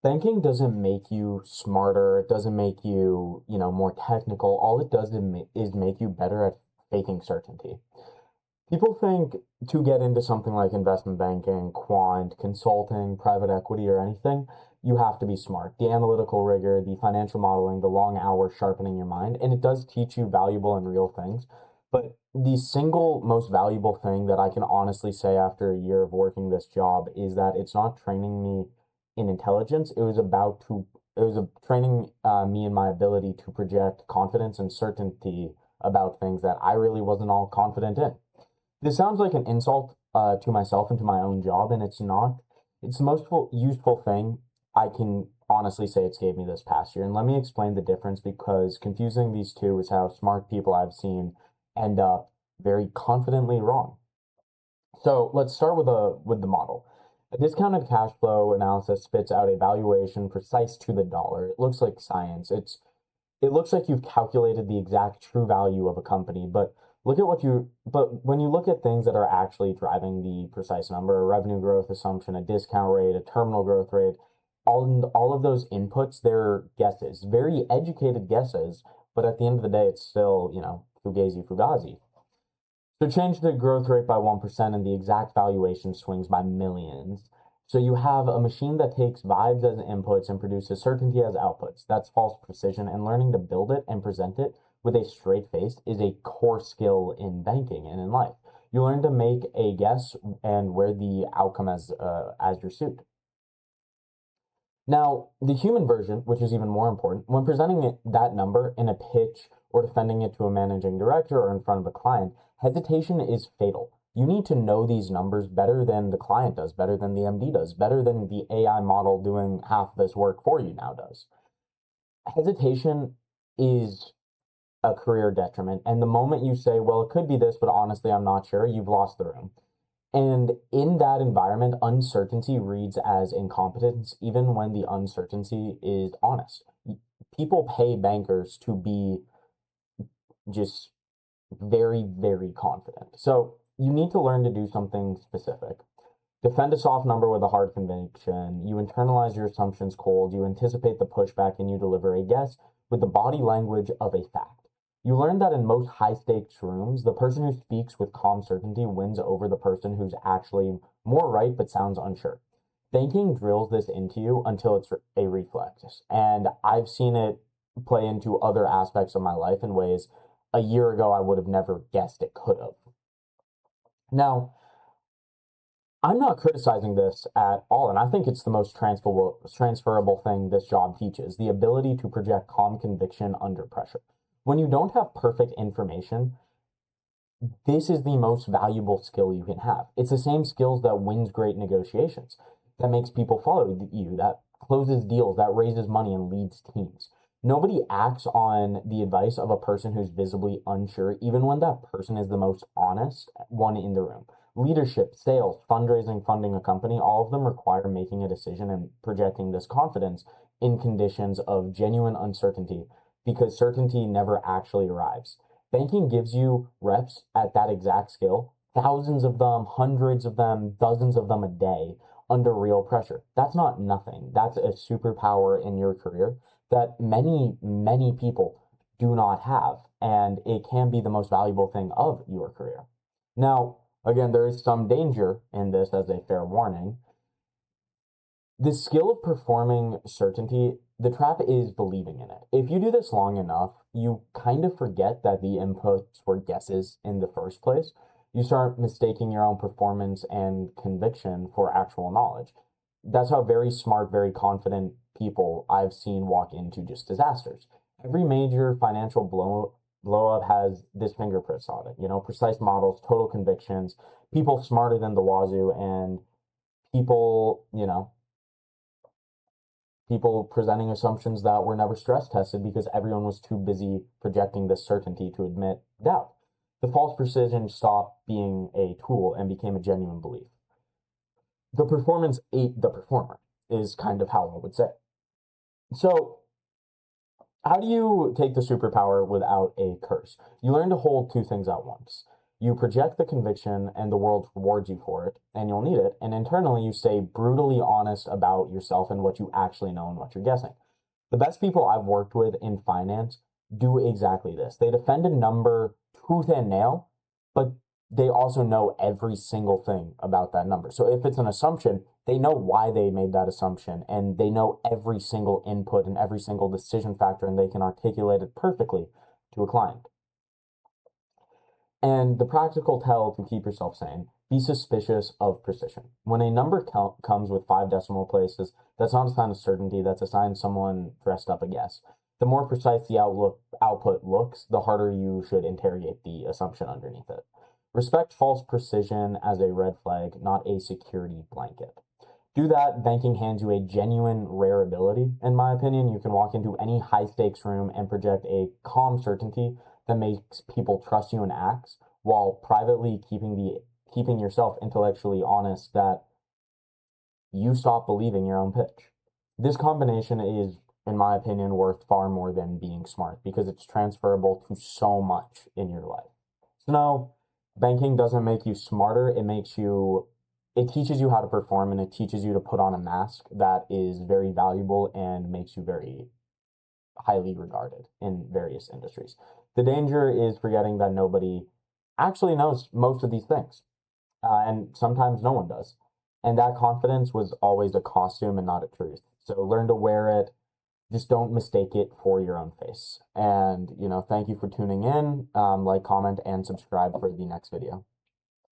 Banking doesn't make you smarter. It doesn't make you, more technical. All it does is make you better at faking certainty. People think to get into something like investment banking, quant, consulting, private equity, or anything, you have to be smart. The analytical rigor, the financial modeling, the long hours sharpening your mind, and it does teach you valuable and real things. But the single most valuable thing that I can honestly say after a year of working this job is that it's not training me in intelligence. It was training me in my ability to project confidence and certainty about things that I really wasn't all confident in. This sounds like an insult to myself and to my own job, and it's not. It's the most useful thing I can honestly say it's gave me this past year. And let me explain the difference because confusing these two is how smart people I've seen end up very confidently wrong. So let's start with the model. A discounted cash flow analysis spits out a valuation precise to the dollar. It looks like science. It looks like you've calculated the exact true value of a company, but when you look at things that are actually driving the precise number, a revenue growth assumption, a discount rate, a terminal growth rate, all of those inputs, they're guesses, very educated guesses, but at the end of the day, it's still, fugazi fugazi. So change the growth rate by 1% and the exact valuation swings by millions. So you have a machine that takes vibes as inputs and produces certainty as outputs. That's false precision, and learning to build it and present it with a straight face is a core skill in banking and in life. You learn to make a guess and wear the outcome as your suit. Now, the human version, which is even more important, when presenting that number in a pitch or defending it to a managing director or in front of a client, hesitation is fatal. You need to know these numbers better than the client does, better than the MD does, better than the AI model doing half this work for you now does. Hesitation is a career detriment. And the moment you say, well, it could be this, but honestly, I'm not sure, you've lost the room. And in that environment, uncertainty reads as incompetence, even when the uncertainty is honest. People pay bankers to be just very, very confident. So you need to learn to do something specific. Defend a soft number with a hard conviction. You internalize your assumptions cold. You anticipate the pushback and you deliver a guess with the body language of a fact. You learn that in most high stakes rooms, the person who speaks with calm certainty wins over the person who's actually more right but sounds unsure. Banking drills this into you until it's a reflex. And I've seen it play into other aspects of my life in ways a year ago I would have never guessed it could have. Now, I'm not criticizing this at all, and I think it's the most transferable thing this job teaches, the ability to project calm conviction under pressure. When you don't have perfect information, this is the most valuable skill you can have. It's the same skills that wins great negotiations, that makes people follow you, that closes deals, that raises money and leads teams. Nobody acts on the advice of a person who's visibly unsure, even when that person is the most honest one in the room. Leadership, sales, fundraising, funding a company, all of them require making a decision and projecting this confidence in conditions of genuine uncertainty because certainty never actually arrives. Banking gives you reps at that exact skill, thousands of them, hundreds of them, dozens of them a day under real pressure. That's not nothing. That's a superpower in your career that many, many people do not have. And it can be the most valuable thing of your career. Now, again, there is some danger in this as a fair warning. The skill of performing certainty, the trap is believing in it. If you do this long enough, you kind of forget that the inputs were guesses in the first place. You start mistaking your own performance and conviction for actual knowledge. That's how very smart, very confident people I've seen walk into just disasters. Every major financial blow up has this fingerprints on it, precise models, total convictions, people smarter than the wazoo, and people, people presenting assumptions that were never stress tested because everyone was too busy projecting this certainty to admit doubt. The false precision stopped being a tool and became a genuine belief. The performance ate the performer, is kind of how I would say. So, how do you take the superpower without a curse? You learn to hold two things at once. You project the conviction and the world rewards you for it, and you'll need it. And internally, you stay brutally honest about yourself and what you actually know and what you're guessing. The best people I've worked with in finance do exactly this. They defend a number tooth and nail, but they also know every single thing about that number. So if it's an assumption, they know why they made that assumption, and they know every single input and every single decision factor, and they can articulate it perfectly to a client. And the practical tell to keep yourself sane, be suspicious of precision. When a number comes with 5 decimal places, that's not a sign of certainty, that's a sign someone dressed up a guess. The more precise the output looks, the harder you should interrogate the assumption underneath it. Respect false precision as a red flag, not a security blanket. Do that, banking hands you a genuine rare ability. In my opinion, you can walk into any high stakes room and project a calm certainty that makes people trust you and acts, while privately keeping yourself intellectually honest that you stop believing your own pitch. This combination is, in my opinion, worth far more than being smart because it's transferable to so much in your life. So no, banking doesn't make you smarter, it teaches you how to perform, and it teaches you to put on a mask that is very valuable and makes you very highly regarded in various industries. The danger is forgetting that nobody actually knows most of these things, and sometimes no one does. And that confidence was always a costume and not a truth. So learn to wear it. Just don't mistake it for your own face. And, thank you for tuning in. Like, comment, and subscribe for the next video.